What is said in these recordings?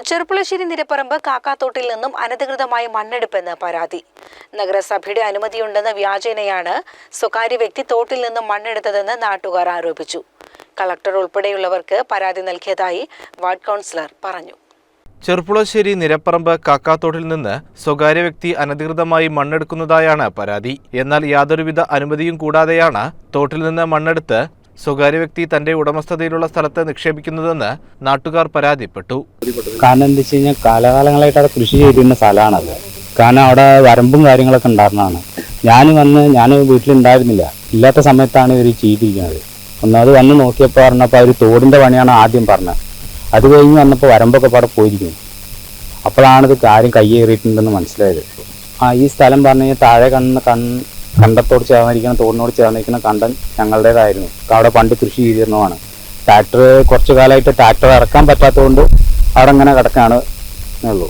ചെറുപ്പുളശ്ശേരി നിരപ്പറമ്പ് കാക്കാത്തോട്ടിൽ നിന്നും അനധികൃതമായി മണ്ണെടുപ്പെന്ന് പരാതി. നഗരസഭയുടെ അനുമതിയുണ്ടെന്ന വ്യാജേനയാണ് സ്വകാര്യ വ്യക്തി തോട്ടിൽ നിന്നും മണ്ണെടുത്തതെന്ന് നാട്ടുകാർ ആരോപിച്ചു. കളക്ടർ ഉൾപ്പെടെയുള്ളവർക്ക് പരാതി നൽകിയതായി വാർഡ് കൗൺസിലർ പറഞ്ഞു. ചെറുപ്പുളശ്ശേരി നിരപ്പറമ്പ് കാക്കാത്തോട്ടിൽ നിന്ന് സ്വകാര്യ വ്യക്തി അനധികൃതമായി മണ്ണെടുക്കുന്നതായാണ് പരാതി. എന്നാൽ യാതൊരുവിധ അനുമതിയും കൂടാതെയാണ് തോട്ടിൽ നിന്ന് മണ്ണെടുത്ത് സ്വകാര്യ വ്യക്തി തന്റെ ഉടമസ്ഥതയിലുള്ള സ്ഥലത്ത് നിക്ഷേപിക്കുന്നതെന്ന് നാട്ടുകാർ പരാതിപ്പെട്ടു. കാരണം എന്താ വെച്ച് കഴിഞ്ഞാൽ കാലകാലങ്ങളായിട്ട് അവിടെ കൃഷി ചെയ്തിരുന്ന സ്ഥലമാണത്. കാരണം അവിടെ വരമ്പും കാര്യങ്ങളൊക്കെ ഉണ്ടായിരുന്നതാണ്. ഞാൻ വീട്ടിലുണ്ടായിരുന്നില്ല. ഇല്ലാത്ത സമയത്താണ് ഇവർ ചെയ്തിരിക്കുന്നത്. ഒന്നാമത് വന്ന് നോക്കിയപ്പോൾ പറഞ്ഞപ്പോൾ അവർ തോടിൻ്റെ പണിയാണ് ആദ്യം പറഞ്ഞത്. അത് കഴിഞ്ഞ് വന്നപ്പോൾ വരമ്പൊക്കെ അവിടെ പോയിരിക്കുന്നു. അപ്പോഴാണിത് കാര്യം കയ്യേറിയിട്ടുണ്ടെന്ന് മനസ്സിലായത്. ഈ സ്ഥലം പറഞ്ഞു കഴിഞ്ഞാൽ താഴെ കണ്ടത്തോട് ചേർന്നിരിക്കുന്ന തോടിനോട് ചേർന്നിരിക്കുന്ന കണ്ടം ഞങ്ങളുടേതായിരുന്നു. അവിടെ പണ്ട് കൃഷി ചെയ്തിരുന്നതാണ്. ട്രാക്ടർ കുറച്ചു കാലമായിട്ട് ട്രാക്ടർ ഇറക്കാൻ പറ്റാത്തതുകൊണ്ട് അവിടെ അങ്ങനെ കിടക്കാണ് ഉള്ളൂ.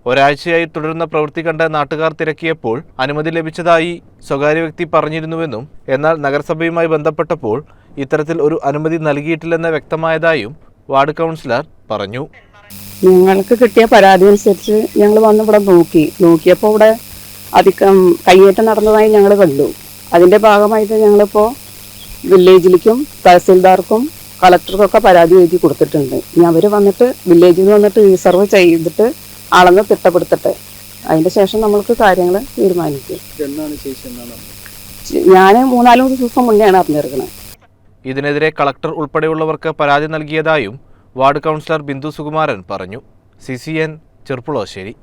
ഒരാഴ്ചയായി തുടരുന്ന പ്രവൃത്തി കണ്ട് നാട്ടുകാർ തിരക്കിയപ്പോൾ അനുമതി ലഭിച്ചതായി സ്വകാര്യ വ്യക്തി പറഞ്ഞിരുന്നുവെന്നും എന്നാൽ നഗരസഭയുമായി ബന്ധപ്പെട്ടപ്പോൾ ഇത്തരത്തിൽ ഒരു അനുമതി നൽകിയിട്ടില്ലെന്ന് വ്യക്തമായതായും വാർഡ് കൗൺസിലർ പറഞ്ഞു. ഞങ്ങൾക്ക് കിട്ടിയ പരാതി അനുസരിച്ച് ഞങ്ങൾ വന്ന് ഇവിടെ നോക്കിയപ്പോൾ ഇവിടെ അധികം കയ്യേറ്റം നടന്നതായി ഞങ്ങൾ കണ്ടു. അതിൻ്റെ ഭാഗമായിട്ട് ഞങ്ങളിപ്പോൾ വില്ലേജിലേക്കും തഹസിൽദാർക്കും കളക്ടർക്കൊക്കെ പരാതി എഴുതി കൊടുത്തിട്ടുണ്ട്. ഇനി അവർ വന്നിട്ട് വില്ലേജിൽ നിന്ന് വന്നിട്ട് റീസർവ് ചെയ്തിട്ട് അളന്ന് തിട്ടപ്പെടുത്തട്ടെ. അതിൻ്റെ ശേഷം നമ്മൾക്ക് കാര്യങ്ങൾ തീരുമാനിക്കും. ഞാൻ 3-4 ദിവസം മുന്നെയാണ് അറിഞ്ഞിരിക്കുന്നത്. ഇതിനെതിരെ കളക്ടർ ഉൾപ്പെടെയുള്ളവർക്ക് പരാതി നൽകിയതായും വാർഡ് കൗൺസിലർ ബിന്ദു സുകുമാരൻ പറഞ്ഞു. CCN ചെറുപ്പുളശ്ശേരി.